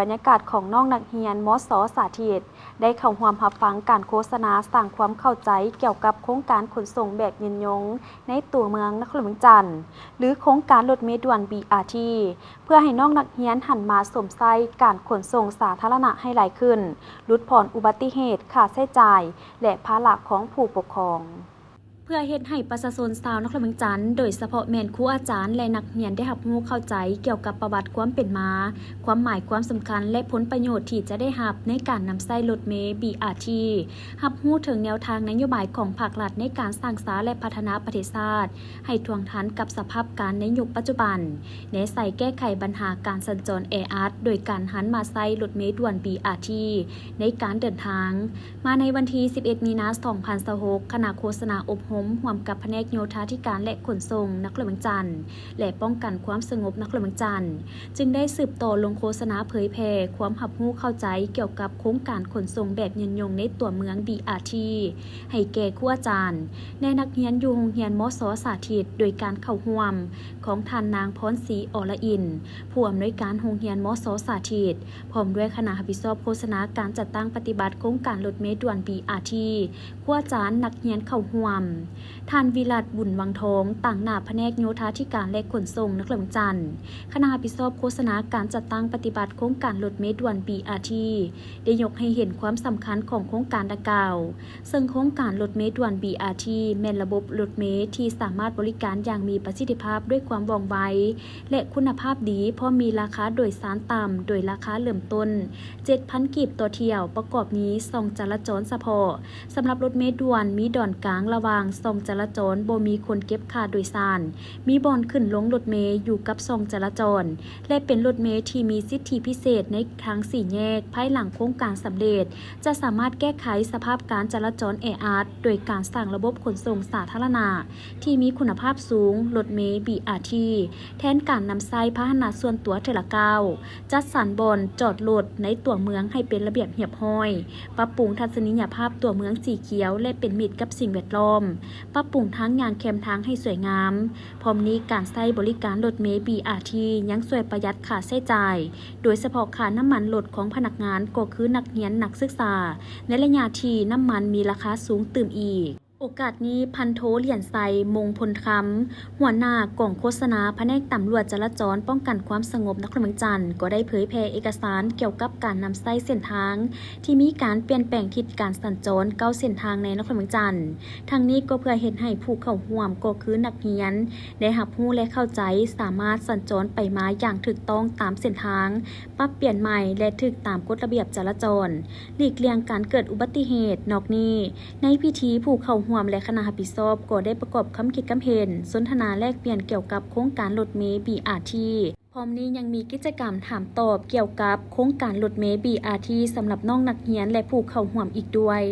บรรยากาศของน้องนักเรียนมศ.สาธิตได้เข้าร่วมรับฟังการโฆษณาสร้างความเข้าใจเกี่ยวกับโครงการขนส่งแบบยืนยงในตัวเมืองนครหลวงจันทร์หรือโครงการรถเมล์ด่วน BRT เพื่อให้น้องนักเรียนหันมาสวมใส่การขนส่งสาธารณะให้หลายขึ้นลดผ่อนอุบัติเหตุค่าใช้จ่ายและภาระของผู้ปกครองเพื่อเฮ็ดให้ประชาชนชาวนครหลวงจันทร์โดยเฉพาะแม่นครูอาจารย์และนักเรียนได้รับรู้เข้าใจเกี่ยวกับประวัติความเป็นมาความหมายความสำคัญและผลประโยชน์ที่จะได้รับในการนำใช้รถเมล์ BRT รับรู้ถึงแนวทางนโยบายของภาครัฐในการสร้างสรรค์และพัฒนาประเทศชาติให้ทวงทันกับสภาพการในยุคปัจจุบันและใส่แก้ไขปัญหาการสัญจรแออัดโดยการหันมาใช้รถเมล์ด่วน BRT ในการเดินทางมาในวันที่ 11 มีนาคม 2026 คณะโฆษณาอบรมร่วมกับแผนกโยธาธิการและขนส่งนครหลวงจันทร์และป้องกันความสงบนครหลวงจันทร์จึงได้สืบต่อลงโฆษณาเผยแพร่ความรับรู้เข้าใจเกี่ยวกับโครงการขนส่งแบบยืนยงในตัวเมือง BRT ให้แก่ครูอาจารย์ในนักเรียนอยู่โรงเรียนมศ.สาธิตโดยการเข้าร่วมของท่านนางพรศรีอรอินทร์ผู้อำนวยการโรงเรียนมศ.สาธิตพร้อมด้วยคณะรับผิดชอบโฆษณาการจัดตั้งปฏิบัติโครงการรถเมล์ด่วน BRT ครูอาจารย์นักเรียนเข้าร่วมท่านวิรัตบุญวังทองต่างหน้าแผนกโยธาธิการและขนส่งนครหลวงจันทร์คณะรับผิดชอบโฆษณาการจัดตั้งปฏิบัติโครงการรถเมล์ด่วน BRT ได้ยกให้เห็นความสำคัญของโครงการดังกล่าวซึ่งโครงการรถเมล์ด่วน BRT แม่นระบบรถเมล์ที่สามารถบริการอย่างมีประสิทธิภาพด้วยความว่องไวและคุณภาพดีเพราะมีราคาโดยสารต่ำโดยราคาเริ่มต้น 7,000 กีบต่อเที่ยวประกอบนี้ส่องจราจรเฉพาะสำหรับรถเมล์ด่วนมีดอนกลางระหว่างส่องจราจรบ่มีคนเก็บค่าโดยสารมีบ่อนขึ้นลงรถเมล์อยู่กับส่องจราจรและเป็นรถเมล์ที่มีสิทธิพิเศษในทางสี่แยกภายหลังโครงการสำเร็จจะสามารถแก้ไขสภาพการจราจรแออัดโดยการสร้างระบบขนส่งสาธารณะที่มีคุณภาพสูงรถเมล์ BRT แทนการนำใช้พาหนะส่วนตัวเทอละก้าวจัดสรรบ่อนจอดรถในตัวเมืองให้เป็นระเบียบเรียบร้อยปรับปรุงทัศนียภาพตัวเมืองสีเขียวและเป็นมิตรกับสิ่งแวดล้อมปรับปรุงทางยางแคมทางให้สวยงามพร้อมนี้การใช้บริการรถเมล์ BRT ยังช่วยประหยัดค่าใช้จ่ายโดยเฉพาะค่าน้ำมันรถของพนักงานก็คือนักเรียนนักศึกษาในระยะที่น้ำมันมีราคาสูงตื่มอีกโอกาสนี้พันโทเหรียญไซมงพลคำหัวหน้ากล่องโฆษณาแผนกตำรวจจราจรป้องกันความสงบนครหลวงจันทร์ก็ได้เผยแพร่เอกสารเกี่ยวกับการนำใช้เส้นทางที่มีการเปลี่ยนแปลงทิศการสัญจร9เส้นทางในนครหลวงจันทร์ทั้งนี้ก็เพื่อเฮ็ดให้ผู้เข้าร่วมก็คือนักเรียนได้รับรู้และเข้าใจสามารถสัญจรไปมาอย่างถูกต้องตามเส้นทางปรับเปลี่ยนใหม่และถูกตามกฎระเบียบจราจรหลีกเลี่ยงการเกิดอุบัติเหตุนอกนี้ในพิธีผู้เข้าร่วมและคณะรับผิดชอบก็ได้ประกอบคำคิดคำเห็นสนทนาแลกเปลี่ยนเกี่ยวกับโครงการรถเมล์ BRT พร้อมนี้ยังมีกิจกรรมถามตอบเกี่ยวกับโครงการรถเมล์ BRT สำหรับน้องนักเรียนและผู้เข้าร่วมอีกด้วย